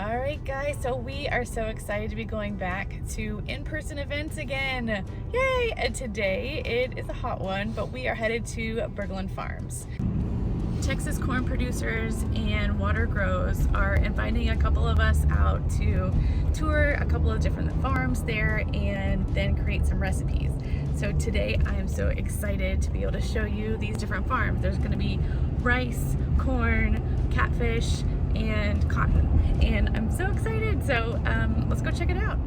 All right, guys, so we are so excited to be going back to in-person events again. Yay! And today it is a hot one, but we are headed to Berglund Farms. Texas corn producers and water grows are inviting a couple of us out to tour a couple of different farms there and then create some recipes. So today I am so excited to be able to show you these different farms. There's going to be rice, corn, catfish, and cotton, and I'm so excited. So let's go check it out.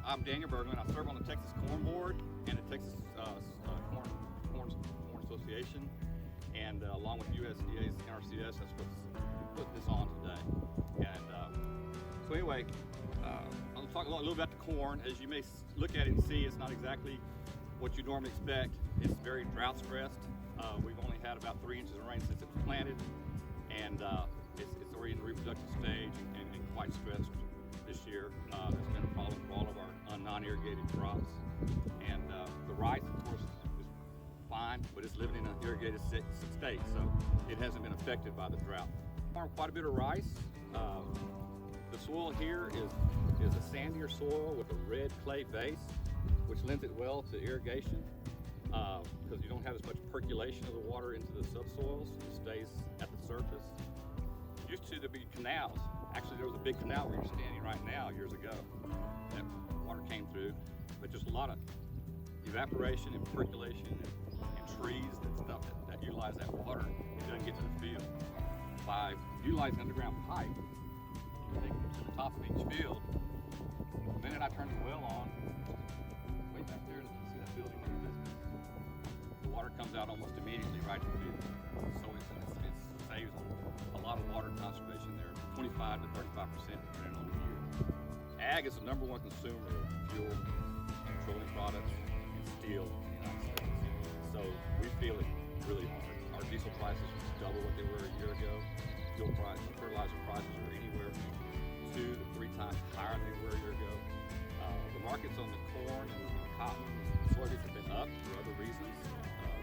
I'm Daniel Berglund. I serve on the Texas Corn Board and the Texas Corn Association, and along with USDA's NRCS, that's what's put this on today. And so anyway, I'll talk a little about the corn. As you may look at it and see, it's not exactly what you normally expect. It's very drought stressed. We've only had about 3 inches of rain since it was planted, and it's already in the reproductive stage and quite stressed this year. It's been a problem for all of our non-irrigated crops, and the rice, of course, is fine, but it's living in an irrigated state, so it hasn't been affected by the drought. Farm quite a bit of rice. The soil here is a sandier soil with a red clay base, which lends it well to irrigation because you don't have as much percolation of the water into the subsoils. It stays at the surface. Used to be canals. Actually, there was a big canal where you're standing right now years ago that water came through, but just a lot of evaporation and percolation and trees and stuff that utilize that water. It doesn't get to the field. By utilizing underground pipe, taking it to the top of each field, the minute I turn the well on, way back there, see that building in the distance, the water comes out almost immediately right to the field. So it saves a lot of water conservation there, 25 to 35% depending on the year. Ag is the #1 consumer of fuel, petroleum products, and steel in the United States. So we feel it really hard. Our diesel prices are double what they were a year ago. Fuel prices, fertilizer prices are anywhere from 2 to 3 times higher than they were a year ago. The markets on the corn and the cotton and soybeans have been up for other reasons,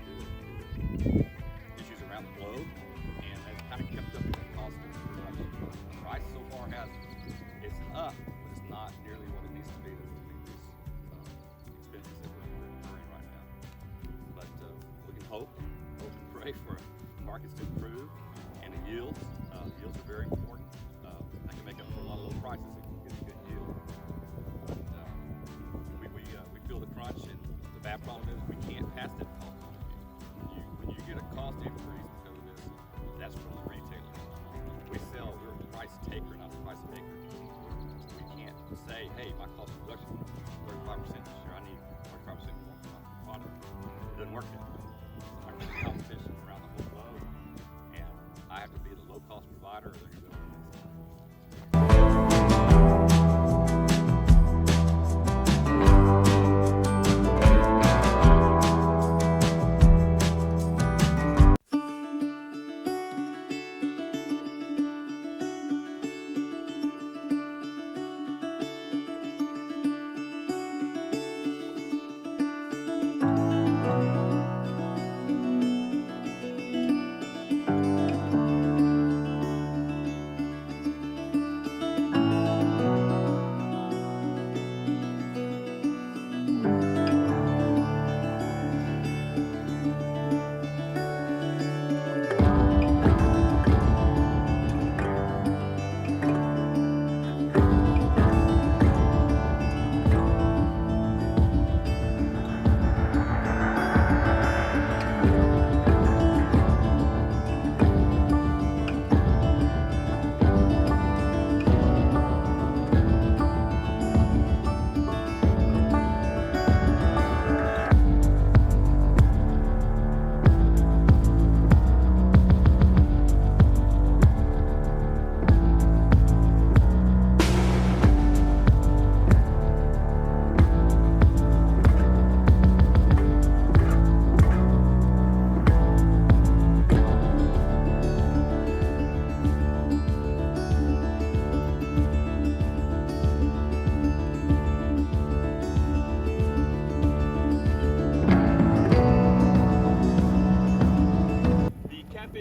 due to issues around the globe, and that's kind of kept up with the cost of production. Rice so far it's up, but it's not nearly what it needs to be to meet these expenses that we're incurring right now. But we can hope and pray for markets to improve and the yields. Yields are very important. I can make up for a lot of low prices if you get a good yield. We feel the crunch, and the bad problem is we can't pass that cost on to you. When you get a cost increase because of this, that's from the retailers. We're a price taker, not a price maker. We can't say, hey, my cost of production is 35% this year, I need 35% more for my product. It doesn't work that way. Our competition around the whole globe, and I have to be the low-cost provider, or they're going to go next time.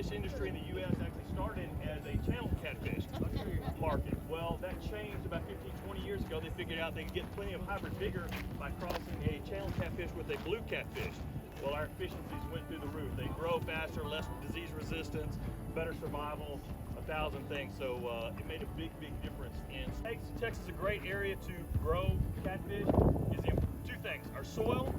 fish industry in the U.S. actually started as a channel catfish market. Well, that changed about 15, 20 years ago. They figured out they could get plenty of hybrid vigor by crossing a channel catfish with a blue catfish. Well, our efficiencies went through the roof. They grow faster, less disease resistance, better survival, 1,000 things. So it made a big, big difference. And Texas is a great area to grow catfish. Is in two things: our soil,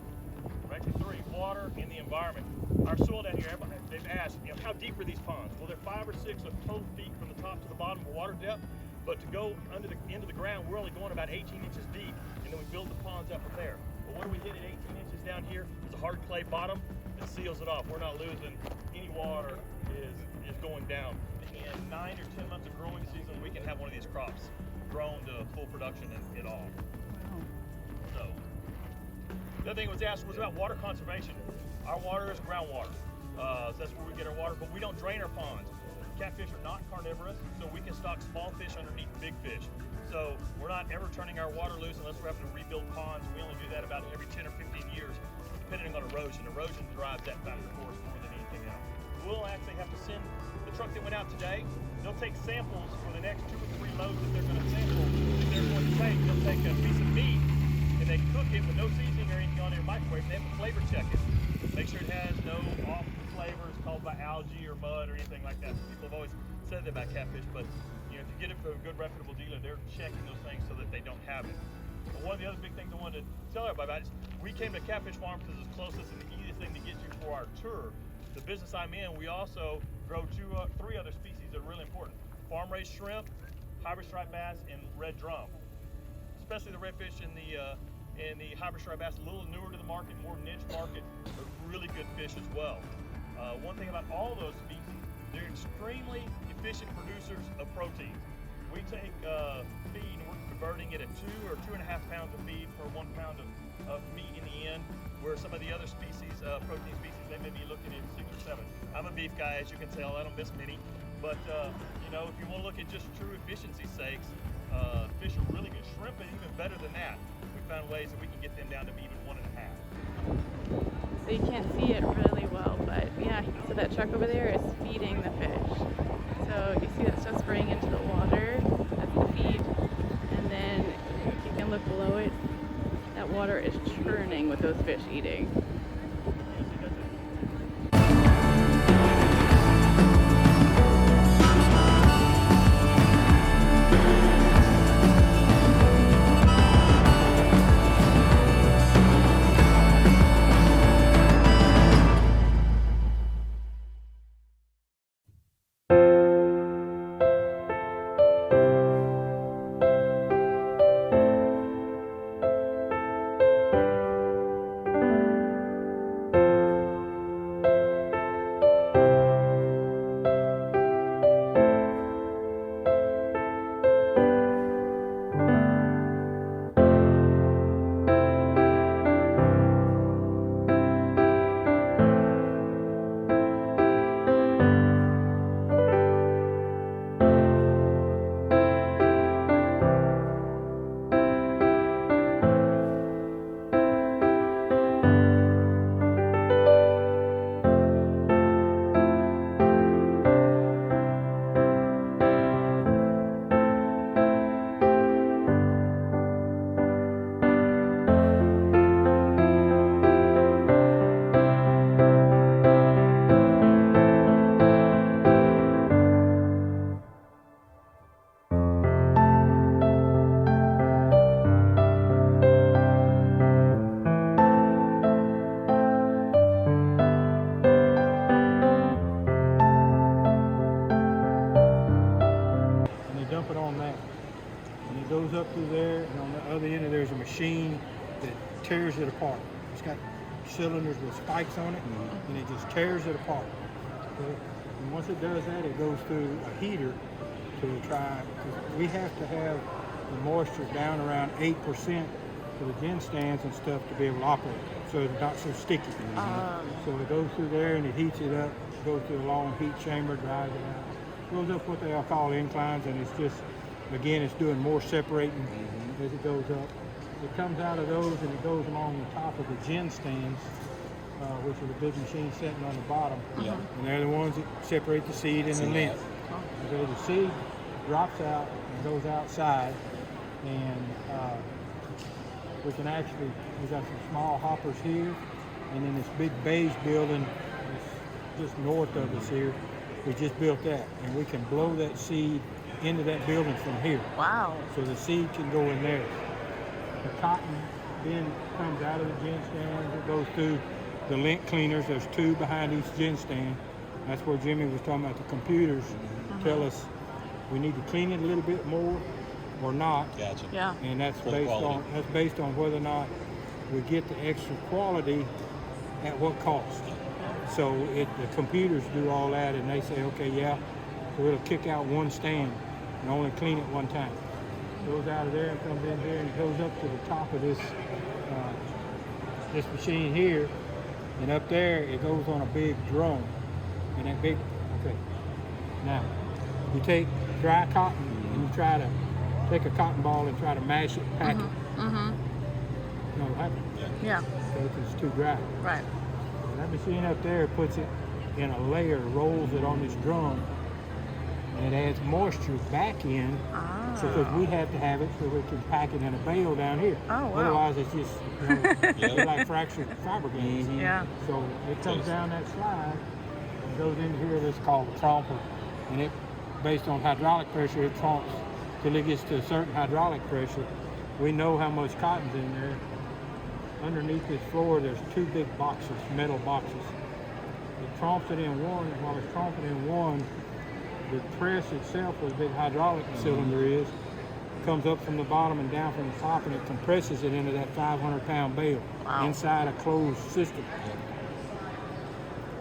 actually three: water and the environment. Our soil down here, they've asked, how deep are these ponds? Well, they're 5 or 6 total feet from the top to the bottom of water depth. But to go into the ground, we're only going about 18 inches deep, and then we build the ponds up from there. But what do we hit at 18 inches down here? Is a hard clay bottom that seals it off. We're not losing any water. Is going down. In 9 or 10 months of growing season, we can have one of these crops grown to full production and it all. So the other thing was asked was about water conservation. Our water is groundwater, so that's where we get our water, but we don't drain our ponds. Catfish are not carnivorous, so we can stock small fish underneath big fish. So we're not ever turning our water loose unless we're having to rebuild ponds. We only do that about every 10 or 15 years, depending on erosion. Erosion drives that factor for us more than anything else. We'll actually have to send the truck that went out today. They'll take samples for the next 2 or 3 loads that they're going to sample. That they're going to take. They'll take a piece of meat and they cook it with no seasoning or anything on it in a microwave. They have to flavor check it. Make sure it has no off flavors caused by algae or mud or anything like that. People have always said that about catfish, but if you get it from a good reputable dealer, they're checking those things so that they don't have it. But one of the other big things I wanted to tell everybody about is we came to Catfish Farm because it's the closest and the easiest thing to get to for our tour. The business I'm in, we also grow 3 other species that are really important: farm-raised shrimp, hybrid striped bass, and red drum. Especially the redfish and the hybrid striped bass, a little newer to the market, more niche market, but really good fish as well. One thing about all those species, they're extremely efficient producers of protein. We take feed and we're converting it at 2 or 2.5 pounds of feed per 1 pound of meat in the end, where some of the other species, protein species, they may be looking at 6 or 7. I'm a beef guy, as you can tell. I don't miss many. But, if you want to look at just true efficiency sakes, fish are really good. Shrimp is even better than that. We found ways that we can get them down to even 1.5. So you can't see it really well, but yeah, so that truck over there is feeding the fish. So you see that stuff spraying into the water, that's the feed, and then you can look below it, that water is churning with those fish eating. Up through there, and on the other end there's a machine that tears it apart. It's got cylinders with spikes on it, and it just tears it apart. Okay? And once it does that, it goes through a heater to try. We have to have the moisture down around 8% for the gin stands and stuff to be able to operate, so it's not so sticky. So it goes through there and it heats it up, goes through a long heat chamber, dries it out, goes up what they call inclines, and it's just, again, it's doing more separating as it goes up. It comes out of those and it goes along the top of the gin stands, which are the big machines sitting on the bottom. Yeah. And they're the ones that separate the seed and the lint. So the seed drops out and goes outside, and we got some small hoppers here, and then this big beige building is just north of us here. We just built that, and we can blow that seed into that building from here. Wow. So the seed can go in there. The cotton then comes out of the gin stands. It goes through the lint cleaners. There's 2 behind each gin stand. That's where Jimmy was talking about the computers tell us we need to clean it a little bit more or not. Gotcha. Yeah. And that's For the based on whether or not we get the extra quality at what cost. So the computers do all that, and they say, okay, yeah, so it'll kick out one stand and only clean it one time. Goes out of there and comes in here and goes up to the top of this machine here, and up there it goes on a big drum. And that big, okay. Now, you take dry cotton and you try to take a cotton ball and try to mash it, pack it. No, it happen. Yeah. Okay, 'cause it's too dry. Right. And that machine up there puts it in a layer, rolls it on this drum, and it adds moisture back in. So because we have to have it so we can pack it in a bale down here. Oh, wow. Otherwise it's just they're like fractured fiberglass. Yeah. So it comes down that slide and goes into here. This is called a tromper, and it, based on hydraulic pressure, it tromps till it gets to a certain hydraulic pressure. We know how much cotton's in there. Underneath this floor, there's 2 big boxes, metal boxes. It tromps it in one, and while it's tromping in one, the press itself, where the big hydraulic cylinder is, comes up from the bottom and down from the top, and it compresses it into that 500-pound bale inside a closed system.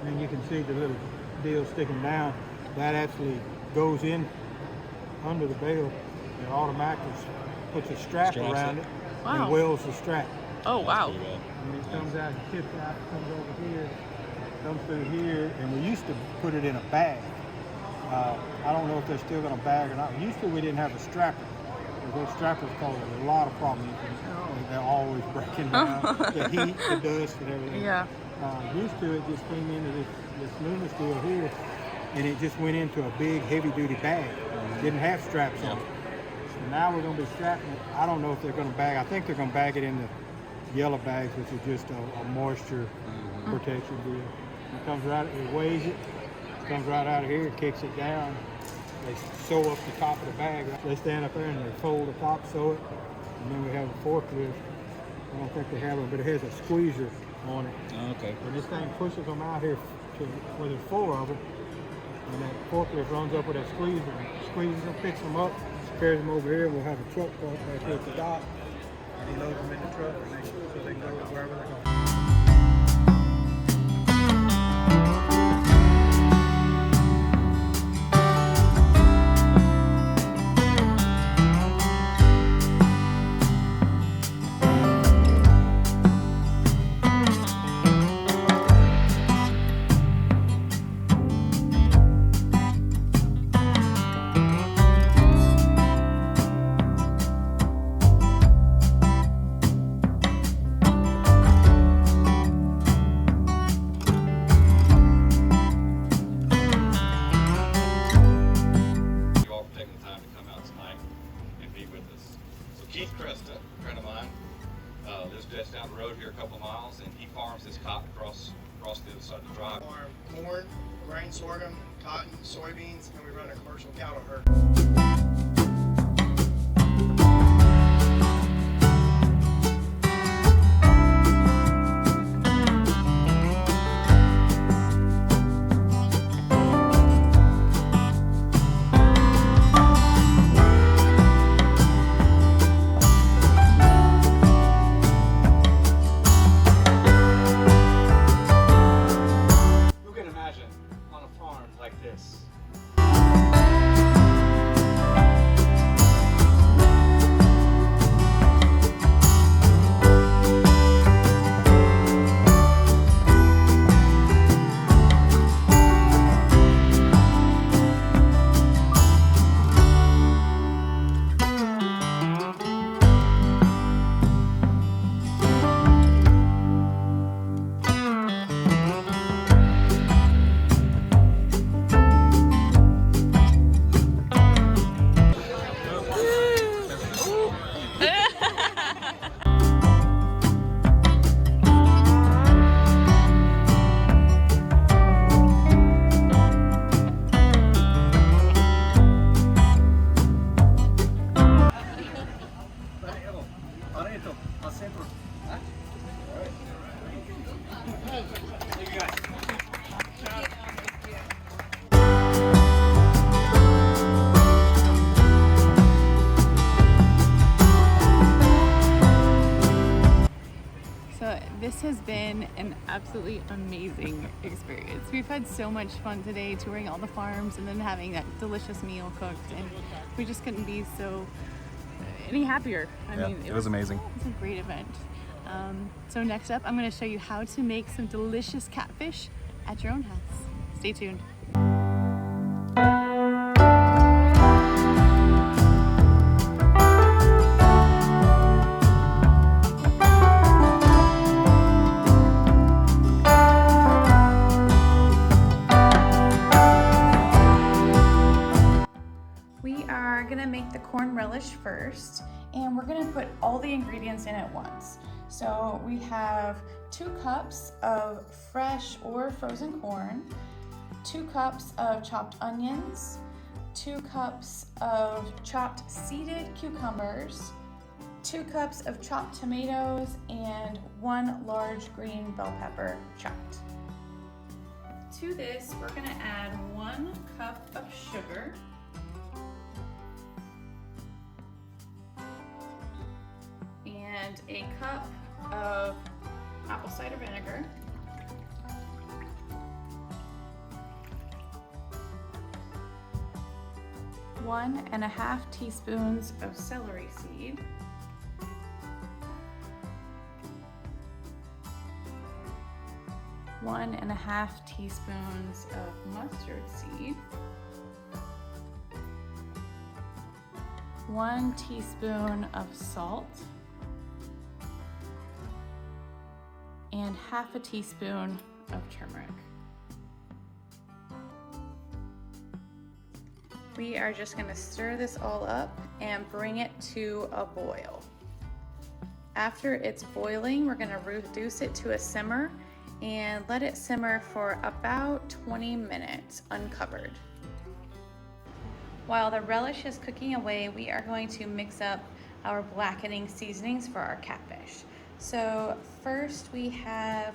And you can see the little deal sticking down. That actually goes in under the bale and automatically puts a strap around it and welds the strap. Oh, wow. And it comes out, tips out, comes over here, comes through here, and we used to put it in a bag. I don't know if they're still going to bag or not. Used to, we didn't have a strapper. Those strappers cause a lot of problems. They're always breaking down. The heat, the dust, and everything. Yeah. Used to, it just came into this luminous deal here, and it just went into a big, heavy-duty bag. Didn't have straps on it. So now we're going to be strapping it. I don't know if they're going to bag. I think they're going to bag it in the yellow bags, which is just a moisture protection deal. It comes right, it weighs it, comes right out of here, kicks it down. They sew up the top of the bag. They stand up there and they fold the top, sew it, and then we have a forklift. I don't think they have it, but it has a squeezer on it. Okay. And this thing pushes them out here to where there's 4 of them, and that forklift runs up with that squeezer, squeezes them, picks them up, carries them over here, and we'll have a truck parked back here at the dock, and he loads them in the truck, and so they can go wherever they're going. Down the road here a couple of miles, and he farms this cotton across the other side of the drive. Farm corn, grain sorghum, cotton, soybeans, and we run a commercial cattle herd. has been an absolutely amazing experience. We've had so much fun today touring all the farms and then having that delicious meal cooked, and we just couldn't be any happier. I mean, it was amazing. It's a great event. So next up, I'm going to show you how to make some delicious catfish at your own house. Stay tuned. We are gonna make the corn relish first, and we're gonna put all the ingredients in at once. So we have 2 cups of fresh or frozen corn, 2 cups of chopped onions, 2 cups of chopped seeded cucumbers, 2 cups of chopped tomatoes, and 1 large green bell pepper chopped. To this, we're gonna add 1 cup of sugar, and a cup of apple cider vinegar, one and a half teaspoons of celery seed, 1 and a half teaspoons of mustard seed, 1 teaspoon of salt, and half a teaspoon of turmeric. We are just going to stir this all up and bring it to a boil. After it's boiling, we're going to reduce it to a simmer and let it simmer for about 20 minutes uncovered. While the relish is cooking away, we are going to mix up our blackening seasonings for our catfish. So first we have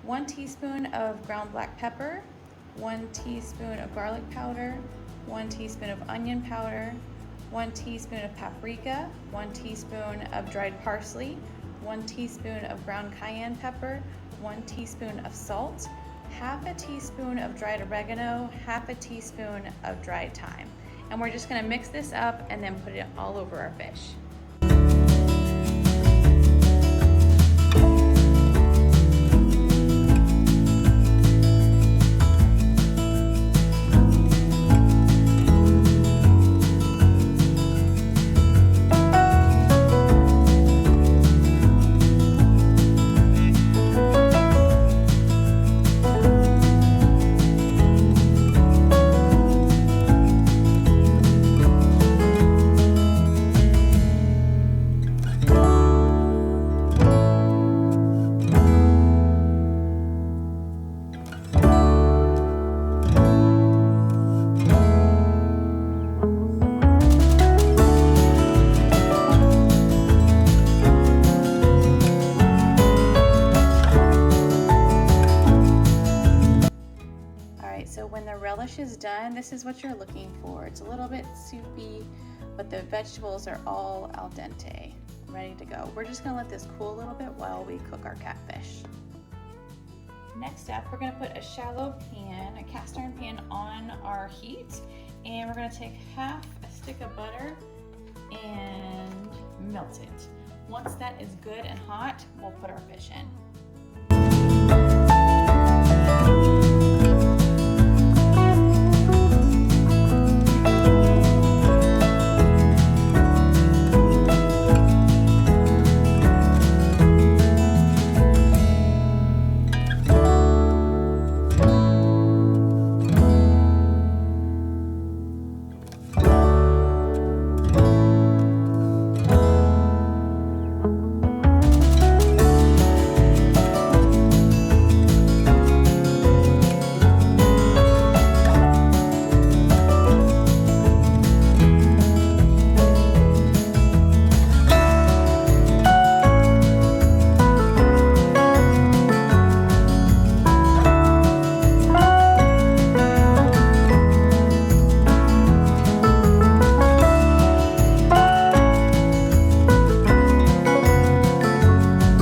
1 teaspoon of ground black pepper, 1 teaspoon of garlic powder, 1 teaspoon of onion powder, 1 teaspoon of paprika, 1 teaspoon of dried parsley, 1 teaspoon of ground cayenne pepper, 1 teaspoon of salt, half a teaspoon of dried oregano, half a teaspoon of dried thyme. And we're just gonna mix this up and then put it all over our fish. So when the relish is done, this is what you're looking for. It's a little bit soupy, but the vegetables are all al dente, ready to go. We're just gonna let this cool a little bit while we cook our catfish. Next up, we're gonna put a shallow pan, a cast iron pan on our heat, and we're gonna take half a stick of butter and melt it. Once that is good and hot, we'll put our fish in.